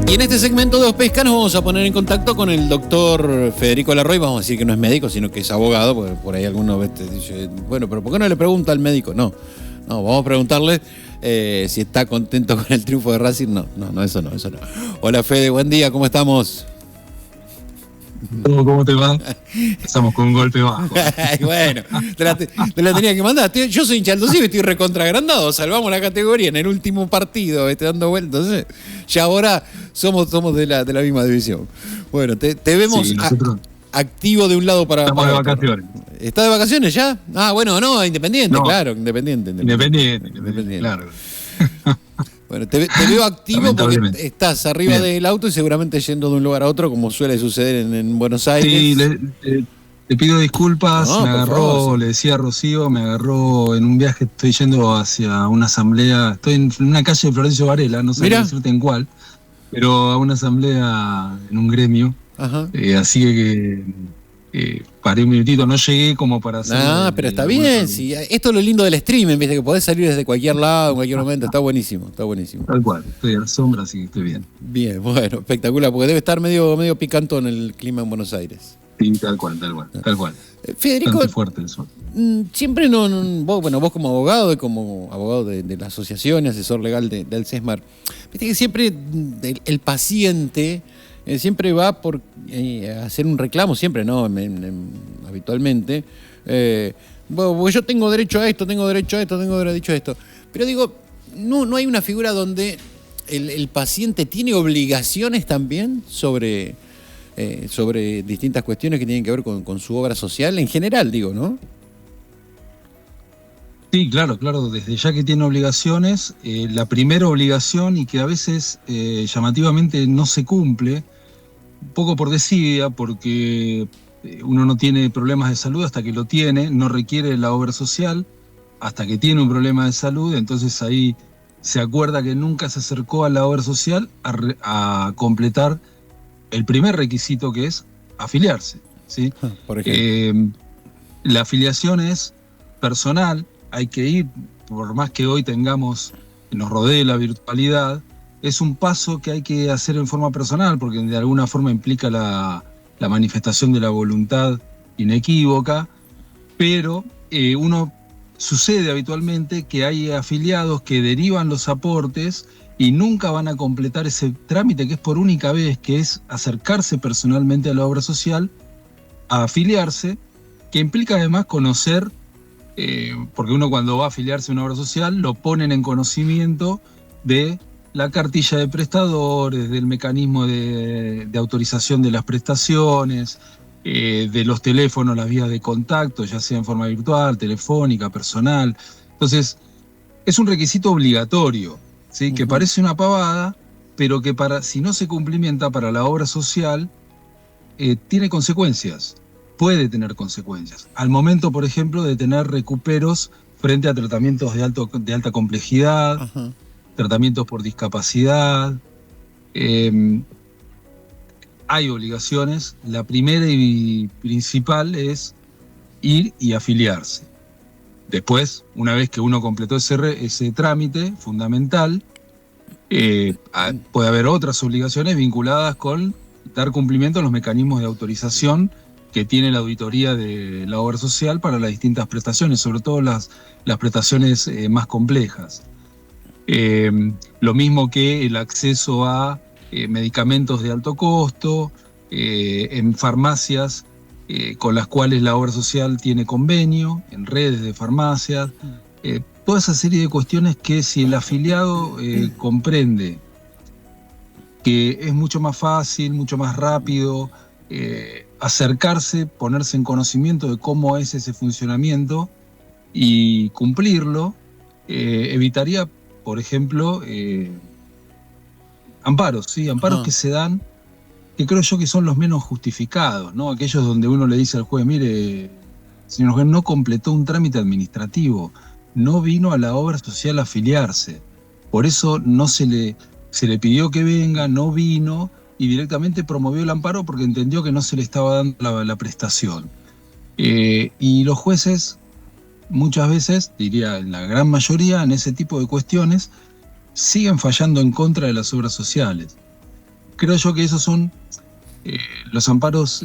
Y en este segmento de Dos Pescas nos vamos a poner en contacto con el doctor Federico Larroy. Vamos a decir que no es médico, sino que es abogado, porque por ahí alguno dice, bueno, pero ¿por qué no le pregunta al médico? No, vamos a preguntarle si está contento con el triunfo de Racing. No, eso no. Hola Fede, buen día, ¿cómo estamos? ¿Cómo te va? Estamos con un golpe bajo. Bueno, te la tenía que mandar. Yo soy hincha del Aldo Civi, estoy recontraagrandado. Salvamos la categoría en el último partido, dando vueltas. Entonces, ya ahora somos de la misma división. Bueno, te vemos activo de un lado para Estamos de otro. vacaciones. ¿Estás de vacaciones ya? Ah, bueno, no, Independiente, claro, Independiente, claro. Bueno, te veo activo porque estás arriba del auto y seguramente yendo de un lugar a otro, como suele suceder en Buenos Aires. Sí, le pido disculpas, me agarró, le decía a Rocío, me agarró en un viaje, estoy yendo hacia una asamblea, estoy en una calle de Florencio Varela, no sé decirte en cuál, pero a una asamblea en un gremio. Ajá. Así que paré un minutito, no llegué como para hacer... pero está bien, sí. Esto es lo lindo del streaming, viste, que podés salir desde cualquier lado, en cualquier momento, está buenísimo. Tal cual, estoy a la sombra, así que estoy bien. Bien, bueno, espectacular, porque debe estar medio picantón el clima en Buenos Aires. Sí, tal cual. Federico, bastante fuerte el sol. Siempre vos como abogado y como abogado de la asociación y asesor legal del CESMAR, viste que siempre el paciente... siempre va por hacer un reclamo, siempre, ¿no? Habitualmente. Porque yo tengo derecho a esto, tengo derecho a esto. Pero digo, no hay una figura donde el paciente tiene obligaciones también sobre distintas cuestiones que tienen que ver con su obra social, en general, digo, ¿no? Sí, claro, desde ya que tiene obligaciones, la primera obligación y que a veces llamativamente no se cumple, un poco por desidia, porque uno no tiene problemas de salud hasta que lo tiene, no requiere la obra social hasta que tiene un problema de salud, entonces ahí se acuerda que nunca se acercó a la obra social a completar el primer requisito, que es afiliarse, ¿sí? Por ejemplo. La afiliación es personal, hay que ir, por más que hoy nos rodee la virtualidad, es un paso que hay que hacer en forma personal, porque de alguna forma implica la manifestación de la voluntad inequívoca, pero sucede habitualmente que hay afiliados que derivan los aportes y nunca van a completar ese trámite que es por única vez, que es acercarse personalmente a la obra social, a afiliarse, que implica además conocer, porque uno cuando va a afiliarse a una obra social lo ponen en conocimiento de la cartilla de prestadores, del mecanismo de autorización de las prestaciones, de los teléfonos, las vías de contacto, ya sea en forma virtual, telefónica, personal. Entonces, es un requisito obligatorio, ¿sí? Que parece una pavada, pero que si no se cumplimenta para la obra social, tiene consecuencias, puede tener consecuencias. Al momento, por ejemplo, de tener recuperos frente a tratamientos de alta complejidad, ajá, tratamientos por discapacidad, hay obligaciones. La primera y principal es ir y afiliarse. Después, una vez que uno completó ese trámite fundamental, puede haber otras obligaciones vinculadas con dar cumplimiento a los mecanismos de autorización que tiene la auditoría de la obra social para las distintas prestaciones, sobre todo las prestaciones más complejas. Lo mismo que el acceso a medicamentos de alto costo, en farmacias con las cuales la obra social tiene convenio, en redes de farmacias, toda esa serie de cuestiones que si el afiliado comprende que es mucho más fácil, mucho más rápido acercarse, ponerse en conocimiento de cómo es ese funcionamiento y cumplirlo, evitaría, por ejemplo, amparos, ¿sí? Amparos que se dan, que creo yo que son los menos justificados, ¿no? Aquellos donde uno le dice al juez, mire, señor juez, no completó un trámite administrativo, no vino a la obra social a afiliarse, por eso no se le pidió que venga, no vino y directamente promovió el amparo porque entendió que no se le estaba dando la prestación. Y los jueces muchas veces, diría en la gran mayoría, en ese tipo de cuestiones, siguen fallando en contra de las obras sociales. creo yo que esos son los amparos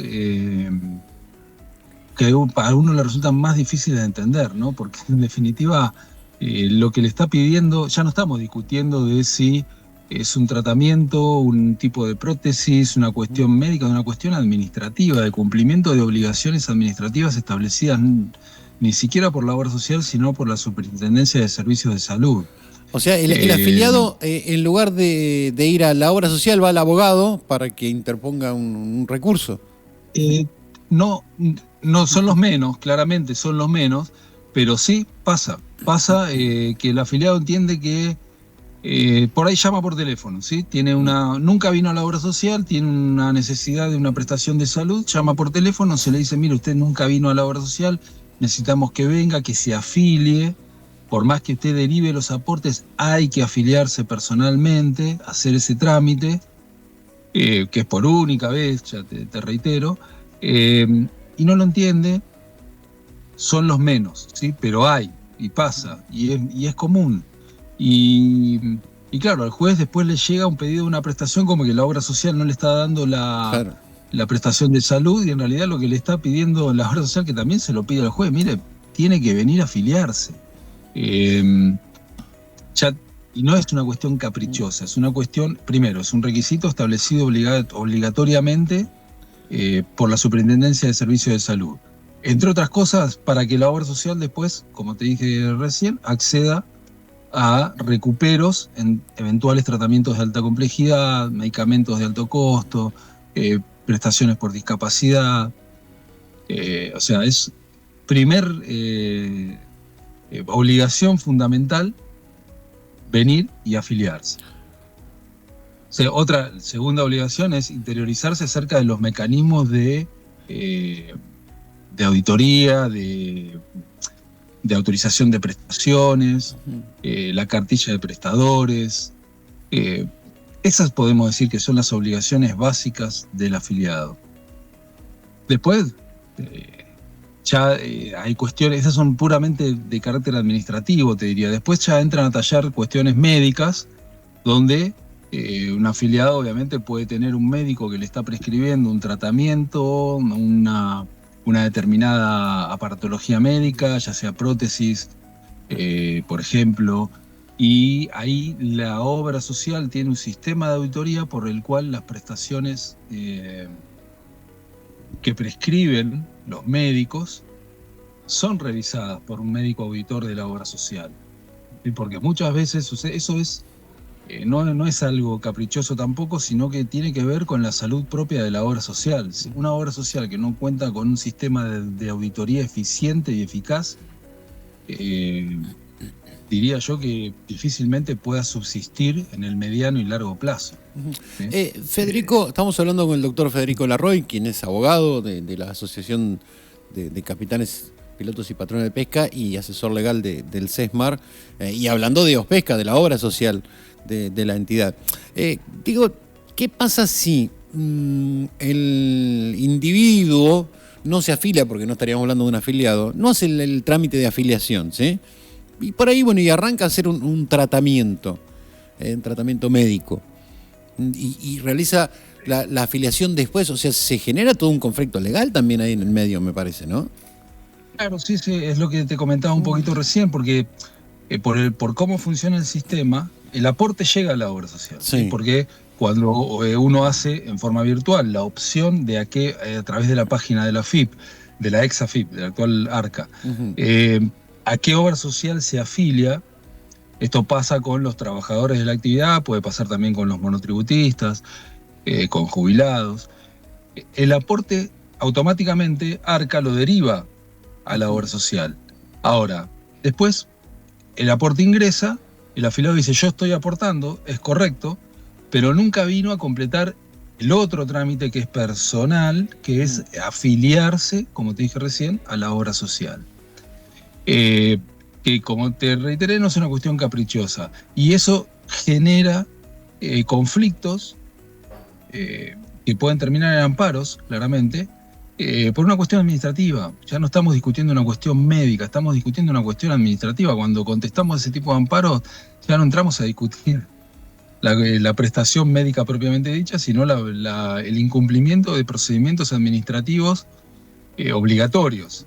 que a algunos le resultan más difíciles de entender, ¿no? Porque en definitiva lo que le está pidiendo, ya no estamos discutiendo de si es un tratamiento, un tipo de prótesis, una cuestión médica, una cuestión administrativa, de cumplimiento de obligaciones administrativas establecidas ni siquiera por la obra social, sino por la Superintendencia de Servicios de Salud. O sea, el afiliado, en lugar de ir a la obra social, va al abogado para que interponga un recurso. No son los menos, claramente son los menos, pero sí pasa que el afiliado entiende que por ahí llama por teléfono, ¿sí? Nunca vino a la obra social, tiene una necesidad de una prestación de salud, llama por teléfono, se le dice, mire, usted nunca vino a la obra social, necesitamos que venga, que se afilie, por más que usted derive los aportes, hay que afiliarse personalmente, hacer ese trámite, que es por única vez, ya te reitero, y no lo entiende, son los menos, ¿sí? Pero hay, y pasa, y es común. Y claro, al juez después le llega un pedido de una prestación como que la obra social no le está dando la prestación de salud, y en realidad lo que le está pidiendo la obra social, que también se lo pide al juez, mire, tiene que venir a afiliarse. Y no es una cuestión caprichosa, es una cuestión, primero, es un requisito establecido obligatoriamente por la Superintendencia de Servicios de Salud. Entre otras cosas, para que la obra social después, como te dije recién, acceda a recuperos en eventuales tratamientos de alta complejidad, medicamentos de alto costo, prestaciones por discapacidad. O sea, es primer obligación fundamental venir y afiliarse. O sea, otra segunda obligación es interiorizarse acerca de los mecanismos de auditoría, de autorización de prestaciones, la cartilla de prestadores. Esas podemos decir que son las obligaciones básicas del afiliado. Después, ya hay cuestiones, esas son puramente de carácter administrativo, te diría. Después ya entran a tallar cuestiones médicas, donde un afiliado obviamente puede tener un médico que le está prescribiendo un tratamiento, una determinada aparatología médica, ya sea prótesis, por ejemplo, y ahí la obra social tiene un sistema de auditoría por el cual las prestaciones que prescriben los médicos son revisadas por un médico auditor de la obra social. Porque muchas veces eso es no es algo caprichoso tampoco, sino que tiene que ver con la salud propia de la obra social. Una obra social que no cuenta con un sistema de auditoría eficiente y eficaz, diría yo que difícilmente pueda subsistir en el mediano y largo plazo. ¿Sí? Federico, estamos hablando con el doctor Federico Larroy, quien es abogado de la Asociación de Capitanes, Pilotos y Patrones de Pesca y asesor legal del SESMAR, y hablando de OSPESCA, de la obra social de la entidad. Digo, ¿qué pasa si el individuo no se afilia, porque no estaríamos hablando de un afiliado, no hace el trámite de afiliación, ¿sí? Y por ahí, bueno, y arranca a hacer un tratamiento médico, y realiza la afiliación después? O sea, se genera todo un conflicto legal también ahí en el medio, me parece, ¿no? Claro, sí, es lo que te comentaba un poquito recién, porque por cómo funciona el sistema, el aporte llega a la obra social. Sí. Porque cuando uno hace en forma virtual la opción de a través de la página de la AFIP, de la ex AFIP, de la actual ARCA, a qué obra social se afilia, esto pasa con los trabajadores de la actividad, puede pasar también con los monotributistas, con jubilados. El aporte automáticamente ARCA lo deriva a la obra social. Ahora, después el aporte ingresa, el afiliado dice, yo estoy aportando, es correcto, pero nunca vino a completar el otro trámite que es personal, que es afiliarse, como te dije recién, a la obra social. Que, como te reiteré, no es una cuestión caprichosa. Y eso genera conflictos que pueden terminar en amparos, claramente, por una cuestión administrativa. Ya no estamos discutiendo una cuestión médica, estamos discutiendo una cuestión administrativa. Cuando contestamos ese tipo de amparos, ya no entramos a discutir la prestación médica propiamente dicha, sino el incumplimiento de procedimientos administrativos obligatorios.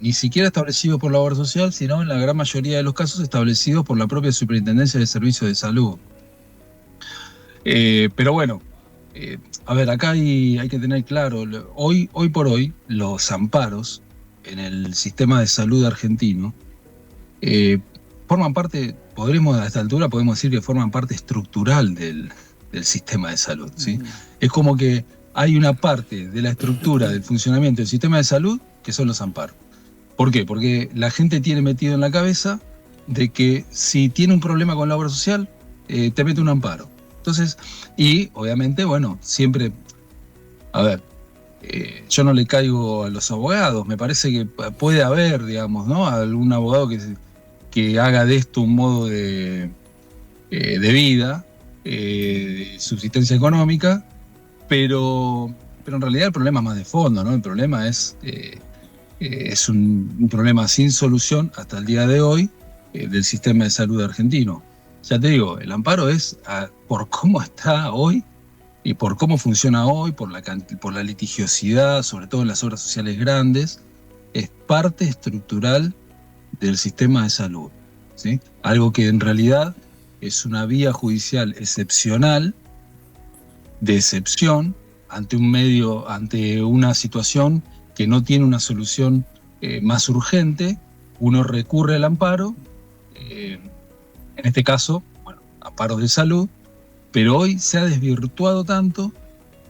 Ni siquiera establecidos por la obra social, sino en la gran mayoría de los casos establecidos por la propia Superintendencia de Servicios de Salud. Pero bueno, a ver, acá hay que tener claro, hoy por hoy, los amparos en el sistema de salud argentino forman parte, a esta altura podemos decir que forman parte estructural del sistema de salud, ¿sí? Es como que hay una parte de la estructura del funcionamiento del sistema de salud que son los amparos. ¿Por qué? Porque la gente tiene metido en la cabeza de que si tiene un problema con la obra social, te mete un amparo. Entonces, y obviamente, bueno, siempre, a ver, yo no le caigo a los abogados, me parece que puede haber, digamos, ¿no? Algún abogado que haga de esto un modo de vida, de subsistencia económica, pero en realidad el problema es más de fondo, ¿no? El problema es un problema sin solución hasta el día de hoy del sistema de salud argentino. Ya te digo, el amparo es por cómo está hoy y por cómo funciona hoy, por la litigiosidad, sobre todo en las obras sociales grandes, es parte estructural del sistema de salud, ¿sí? Algo que en realidad es una vía judicial excepcional, de excepción, ante una situación que no tiene una solución más urgente. Uno recurre al amparo, en este caso, bueno, amparos de salud, pero hoy se ha desvirtuado tanto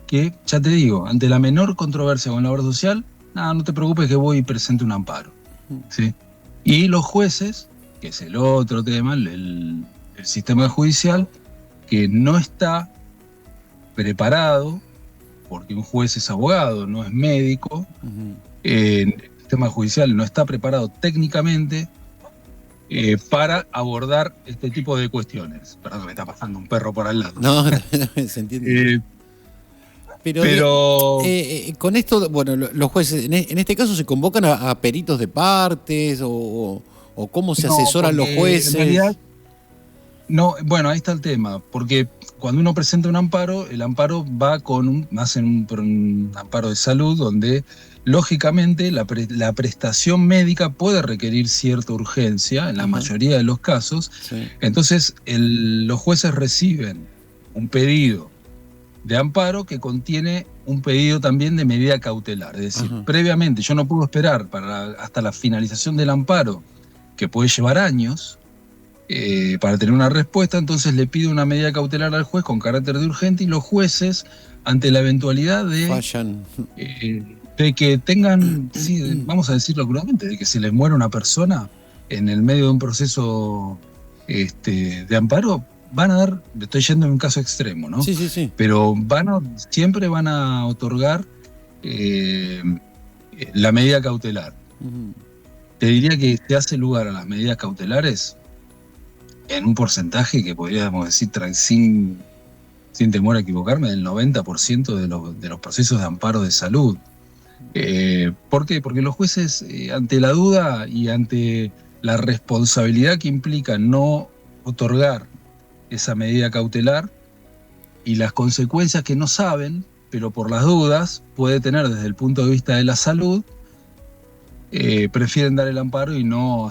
que, ya te digo, ante la menor controversia con la obra social, no te preocupes que voy y presento un amparo, ¿sí? Y los jueces, que es el otro tema, el sistema judicial, que no está preparado, porque un juez es abogado, no es médico, el sistema judicial no está preparado técnicamente para abordar este tipo de cuestiones. Perdón, me está pasando un perro por al lado. No, se entiende. Pero con esto, bueno, los jueces, en este caso, ¿se convocan a peritos de partes o cómo se asesoran los jueces? En realidad, no, bueno, ahí está el tema, porque cuando uno presenta un amparo, el amparo va más en un amparo de salud, donde lógicamente la prestación médica puede requerir cierta urgencia en la mayoría de los casos. Sí. Entonces los jueces reciben un pedido de amparo que contiene un pedido también de medida cautelar. Es decir, previamente yo no puedo esperar hasta la finalización del amparo, que puede llevar años, para tener una respuesta. Entonces le pido una medida cautelar al juez con carácter de urgente, y los jueces, ante la eventualidad de que tengan, sí, vamos a decirlo crudamente, de que se les muera una persona en el medio de un proceso de amparo, van a dar, estoy yendo en un caso extremo, ¿no? Sí. Pero siempre van a otorgar la medida cautelar. Te diría que se hace lugar a las medidas cautelares en un porcentaje que podríamos decir, sin temor a equivocarme, del 90% de los procesos de amparo de salud. ¿Por qué? Porque los jueces, ante la duda y ante la responsabilidad que implica no otorgar esa medida cautelar y las consecuencias que no saben, pero por las dudas puede tener desde el punto de vista de la salud, prefieren dar el amparo y no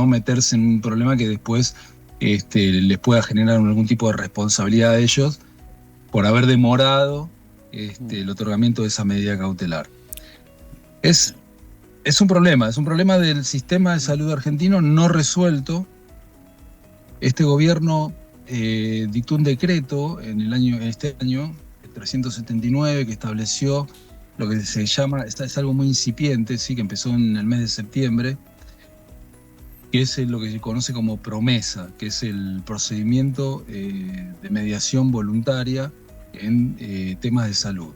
meterse en un problema que después les pueda generar algún tipo de responsabilidad a ellos por haber demorado el otorgamiento de esa medida cautelar. Es un problema del sistema de salud argentino no resuelto. Este gobierno dictó un decreto este año, el 379, que estableció lo que se llama, es algo muy incipiente, sí, que empezó en el mes de septiembre, que es lo que se conoce como promesa, que es el procedimiento de mediación voluntaria en temas de salud.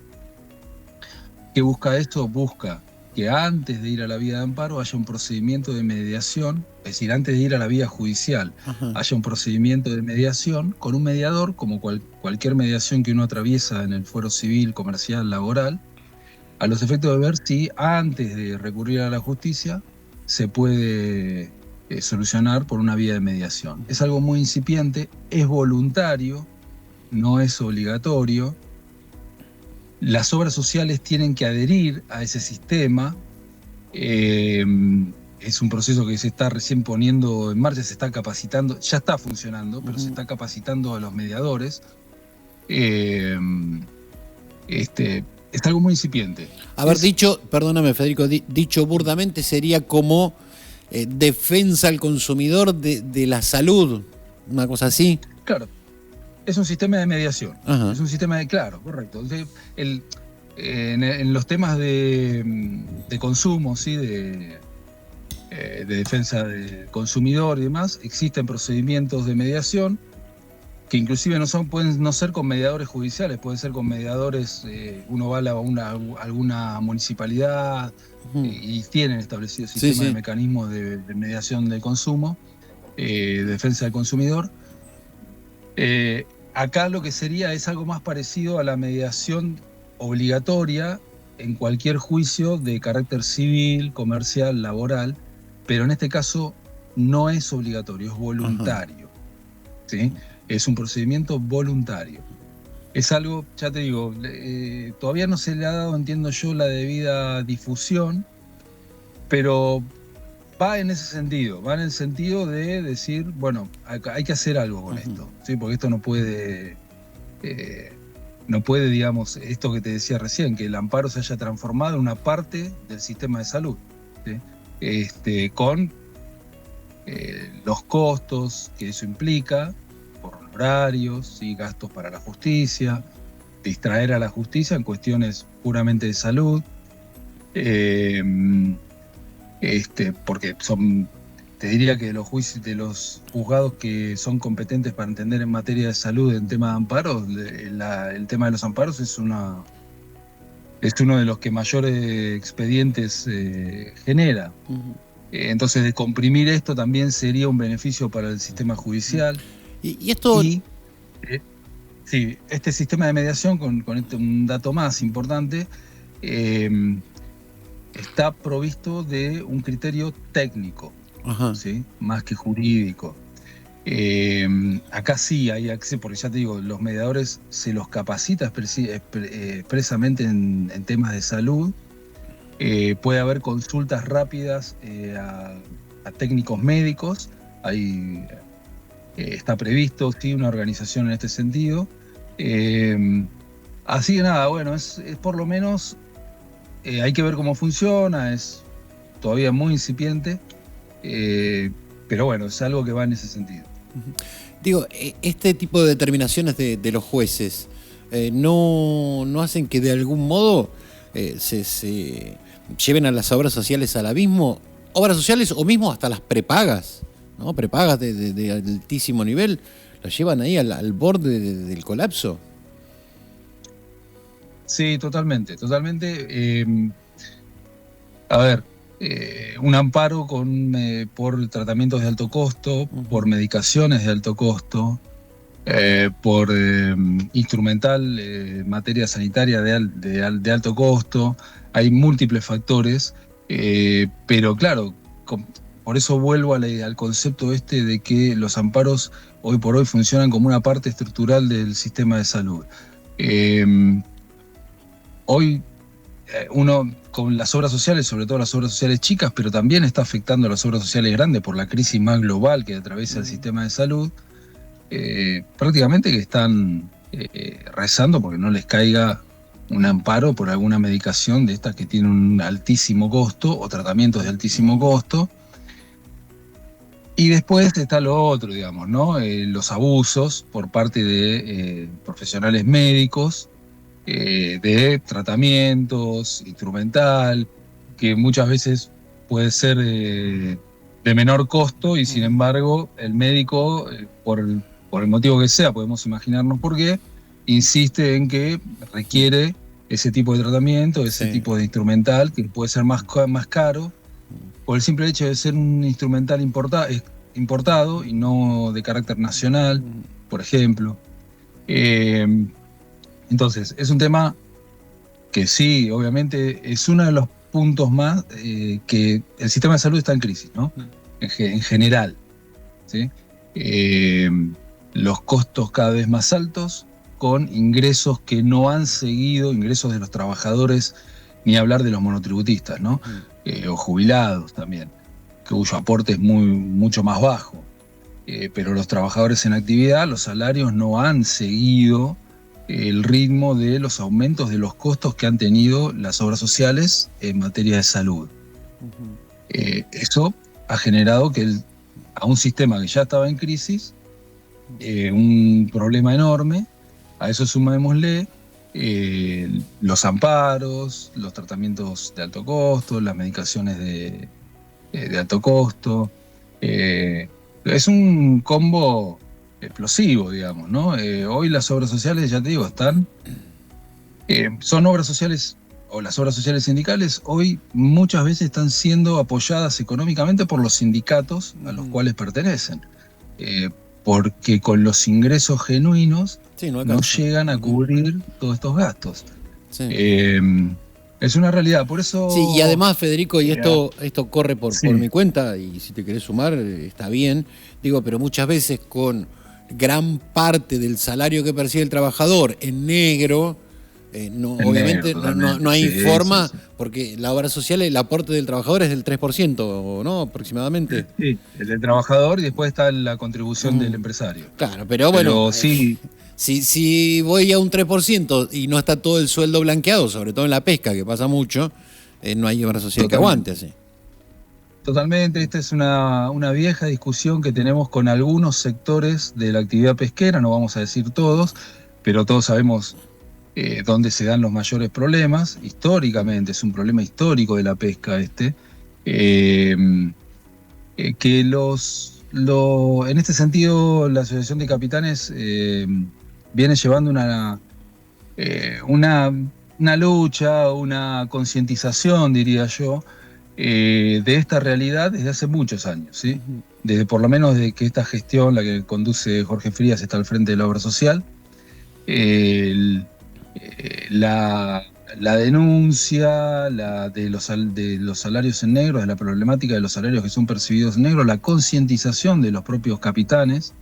¿Qué busca esto? Busca que antes de ir a la vía de amparo haya un procedimiento de mediación, es decir, antes de ir a la vía judicial, haya un procedimiento de mediación con un mediador, como cualquier mediación que uno atraviesa en el fuero civil, comercial, laboral, a los efectos de ver si antes de recurrir a la justicia se puede solucionar por una vía de mediación. Es algo muy incipiente, es voluntario, no es obligatorio. Las obras sociales tienen que adherir a ese sistema. Es un proceso que se está recién poniendo en marcha, se está capacitando, ya está funcionando, pero se está capacitando a los mediadores. Es algo muy incipiente. A ver, dicho, perdóname Federico, dicho burdamente sería como defensa al consumidor de la salud, una cosa así. Claro, es un sistema de mediación. Ajá. Es un sistema de, claro, correcto. En los temas de consumo, ¿sí? De defensa del consumidor y demás, existen procedimientos de mediación que inclusive pueden no ser con mediadores judiciales, pueden ser con mediadores, uno va a alguna municipalidad y tienen establecido sistemas de mecanismos de mediación del consumo, defensa del consumidor. Acá lo que sería es algo más parecido a la mediación obligatoria en cualquier juicio de carácter civil, comercial, laboral, pero en este caso no es obligatorio, es voluntario. ¿Sí? Es un procedimiento voluntario. Es algo, ya te digo, todavía no se le ha dado, entiendo yo, la debida difusión, pero va en ese sentido, va en el sentido de decir, bueno, hay que hacer algo con esto, ¿sí? Porque esto no puede, digamos, esto que te decía recién, que el amparo se haya transformado en una parte del sistema de salud, ¿sí? Con los costos que eso implica, por honorarios y gastos para la justicia, distraer a la justicia en cuestiones puramente de salud, porque te diría que los juzgados que son competentes para entender en materia de salud en tema de amparos, el tema de los amparos es uno de los que mayores expedientes genera. Entonces, descomprimir esto también sería un beneficio para el sistema judicial. Y esto... Sí, este sistema de mediación, con un dato más importante, está provisto de un criterio técnico, ¿sí? Más que jurídico. Acá sí hay acceso, porque ya te digo, los mediadores se los capacita expresamente en temas de salud. Puede haber consultas rápidas a técnicos médicos. Está previsto, sí, una organización en este sentido. Así que nada, bueno, es por lo menos, hay que ver cómo funciona, es todavía muy incipiente, pero bueno, es algo que va en ese sentido. Digo, este tipo de determinaciones de los jueces no hacen que de algún modo se lleven a las obras sociales al abismo, obras sociales o mismo hasta las prepagas, ¿no? Prepagas de altísimo nivel, las llevan ahí al borde del colapso. Sí, totalmente. A ver, un amparo por tratamientos de alto costo, por medicaciones de alto costo, por instrumental, materia sanitaria de alto costo. Hay múltiples factores, pero claro, por eso vuelvo al concepto de que los amparos hoy por hoy funcionan como una parte estructural del sistema de salud. Hoy uno con las obras sociales, sobre todo las obras sociales chicas, pero también está afectando a las obras sociales grandes por la crisis más global que atraviesa el sistema de salud, prácticamente que están rezando porque no les caiga un amparo por alguna medicación de estas que tienen un altísimo costo o tratamientos de altísimo costo. Y después está lo otro, digamos, ¿no? Los abusos por parte de profesionales médicos, de tratamientos, instrumental, que muchas veces puede ser de menor costo y sin embargo el médico, por el motivo que sea, podemos imaginarnos por qué, insiste en que requiere ese tipo de tratamiento, ese tipo de instrumental, que puede ser más caro, por el simple hecho de ser un instrumental importado y no de carácter nacional, por ejemplo. Entonces, es un tema que sí, obviamente, es uno de los puntos más que el sistema de salud está en crisis, ¿no? en general, ¿sí? Los costos cada vez más altos, con ingresos que no han seguido, ingresos de los trabajadores, ni hablar de los monotributistas, ¿no? O jubilados también, cuyo aporte es mucho más bajo. Pero los trabajadores en actividad, los salarios no han seguido el ritmo de los aumentos de los costos que han tenido las obras sociales en materia de salud. Eso ha generado que a un sistema que ya estaba en crisis, un problema enorme. A eso sumémosle los amparos, los tratamientos de alto costo, las medicaciones de alto costo. Es un combo explosivo, digamos, ¿no? Hoy las obras sociales, ya te digo, son obras sociales, o las obras sociales sindicales, hoy muchas veces están siendo apoyadas económicamente por los sindicatos a los cuales pertenecen. Porque con los ingresos genuinos no llegan a cubrir todos estos gastos. Sí. Es una realidad, por eso... Sí, y además, Federico, y esto corre por mi cuenta, y si te querés sumar, está bien, digo, pero muchas veces con gran parte del salario que percibe el trabajador en negro, obviamente no hay forma, porque la obra social, el aporte del trabajador es del 3%, ¿no? Aproximadamente. Sí, el del trabajador, y después está la contribución del empresario. Claro, pero bueno... Pero sí... Si voy a un 3% y no está todo el sueldo blanqueado, sobre todo en la pesca, que pasa mucho, no hay obra social que aguante así. Totalmente, esta es una vieja discusión que tenemos con algunos sectores de la actividad pesquera, no vamos a decir todos, pero todos sabemos dónde se dan los mayores problemas. Históricamente, es un problema histórico de la pesca que en este sentido la Asociación de Capitanes viene llevando una lucha, una concientización, diría yo, de esta realidad desde hace muchos años, ¿sí? Desde por lo menos de que esta gestión, la que conduce Jorge Frías, está al frente de la obra social. La denuncia de los salarios en negro, de la problemática de los salarios que son percibidos en negro, la concientización de los propios capitanes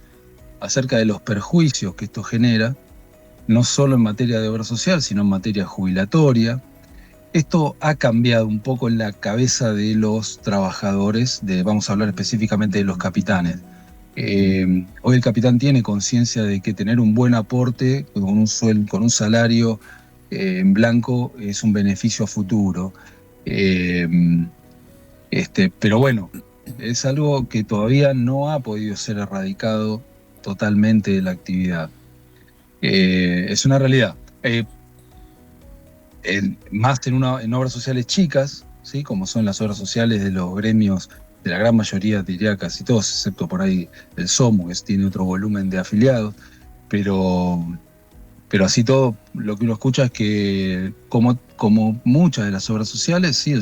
acerca de los perjuicios que esto genera, no solo en materia de obra social, sino en materia jubilatoria. Esto ha cambiado un poco en la cabeza de los trabajadores, vamos a hablar específicamente de los capitanes. Hoy el capitán tiene conciencia de que tener un buen aporte con un salario en blanco es un beneficio a futuro. Pero bueno, es algo que todavía no ha podido ser erradicado totalmente de la actividad. Es una realidad. Más en obras sociales chicas, ¿sí? Como son las obras sociales de los gremios, de la gran mayoría, diría casi todos, excepto por ahí el SOMO, que tiene otro volumen de afiliados, pero así todo, lo que uno escucha es que como muchas de las obras sociales, sí, la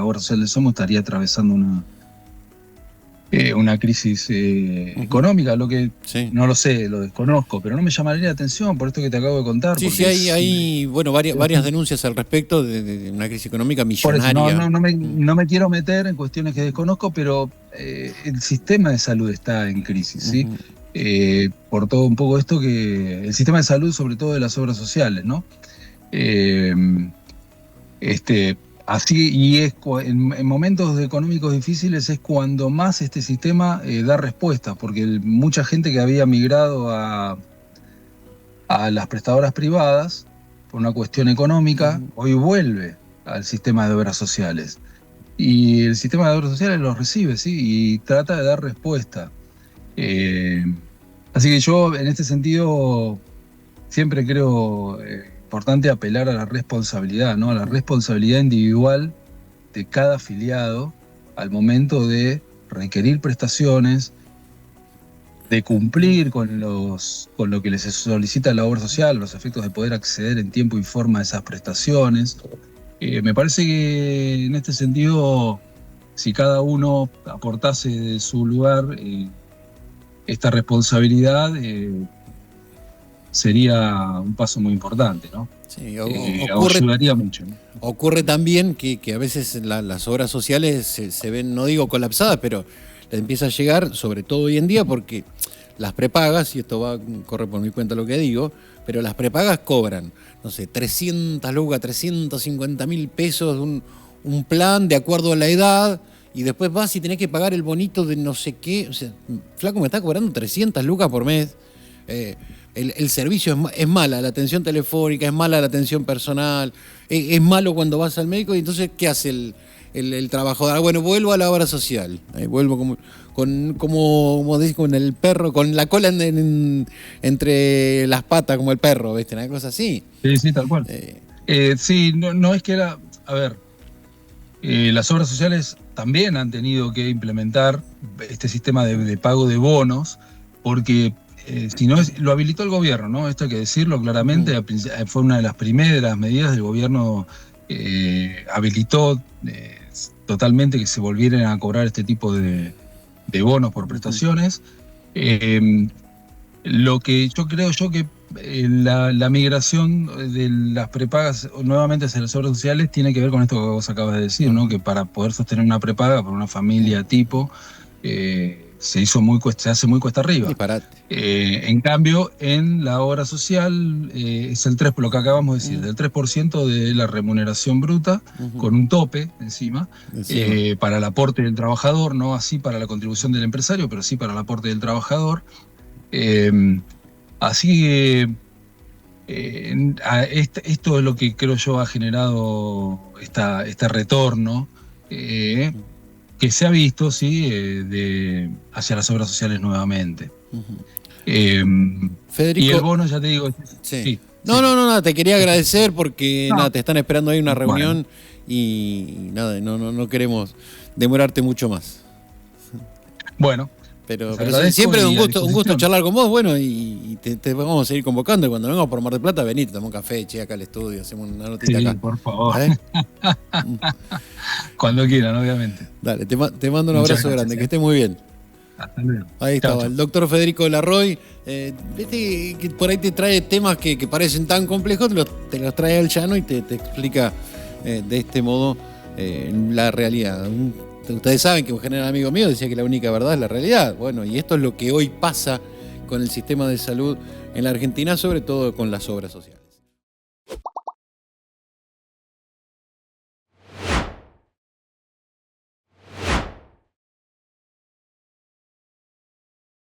obra social del SOMO estaría atravesando una crisis económica, lo que no lo sé, lo desconozco, pero no me llamaría la atención por esto que te acabo de contar. Sí, hay varias denuncias al respecto de una crisis económica millonaria. Por eso, no me quiero meter en cuestiones que desconozco, pero el sistema de salud está en crisis, ¿sí? Por todo un poco esto el sistema de salud, sobre todo de las obras sociales, ¿no? Así, y en momentos económicos difíciles es cuando más este sistema da respuesta, porque mucha gente que había migrado a las prestadoras privadas por una cuestión económica, hoy vuelve al sistema de obras sociales. Y el sistema de obras sociales los recibe, ¿sí? Y trata de dar respuesta. Así que yo, en este sentido, siempre creo importante apelar a la responsabilidad, ¿no? A la responsabilidad individual de cada afiliado al momento de requerir prestaciones, de cumplir con lo que les solicita la obra social, los efectos de poder acceder en tiempo y forma a esas prestaciones. Me parece que en este sentido, si cada uno aportase de su lugar esta responsabilidad, sería un paso muy importante, ¿no? Sí, ayudaría mucho, ¿no? Ocurre también que a veces las obras sociales se ven, no digo colapsadas, pero le empieza a llegar, sobre todo hoy en día, porque las prepagas, y esto corre por mi cuenta lo que digo, pero las prepagas cobran, no sé, 300 lucas, 350.000 pesos, un plan de acuerdo a la edad, y después vas y tenés que pagar el bonito de no sé qué. O sea, flaco, me está cobrando 300 lucas por mes. El servicio es mala, la atención telefónica, es mala la atención personal, es malo cuando vas al médico, y entonces, ¿qué hace el trabajador? Bueno, vuelvo a la obra social, vuelvo como dice, con el perro, con la cola entre las patas, como el perro, ¿viste? Una cosa así. Sí, tal cual. Sí, no es que era, a ver, las obras sociales también han tenido que implementar este sistema de pago de bonos, porque si no lo habilitó el gobierno, ¿no? Esto hay que decirlo claramente, fue una de las primeras medidas del gobierno, habilitó totalmente que se volvieran a cobrar este tipo de bonos por prestaciones. Lo que yo creo que la migración de las prepagas nuevamente hacia las obras sociales tiene que ver con esto que vos acabas de decir, ¿no? Que para poder sostener una prepaga para una familia tipo se hace muy cuesta arriba. En cambio, en la obra social es el 3%, lo que acabamos de decir, del 3% de la remuneración bruta, con un tope encima. Para el aporte del trabajador, no así para la contribución del empresario, pero sí para el aporte del trabajador. Así que esto es lo que creo yo ha generado este retorno que se ha visto, sí, hacia las obras sociales nuevamente. Federico, y el bono, ya te digo. Sí. No, te quería agradecer porque te están esperando ahí una reunión, y nada, no queremos demorarte mucho más. Bueno. Pero siempre es un gusto charlar con vos, bueno, y te vamos a seguir convocando. Cuando vengamos por Mar del Plata, vení, te tomamos un café, che, acá al estudio, hacemos una notita acá. Por favor. Cuando quieran, obviamente. Dale, te mando un abrazo grande, que estés muy bien. Hasta luego. Ahí estaba, el doctor Federico Larroy. Viste que por ahí te trae temas que parecen tan complejos, te los trae al llano y te explica de este modo la realidad. Ustedes saben que un general amigo mío decía que la única verdad es la realidad. Bueno, y esto es lo que hoy pasa con el sistema de salud en la Argentina, sobre todo con las obras sociales.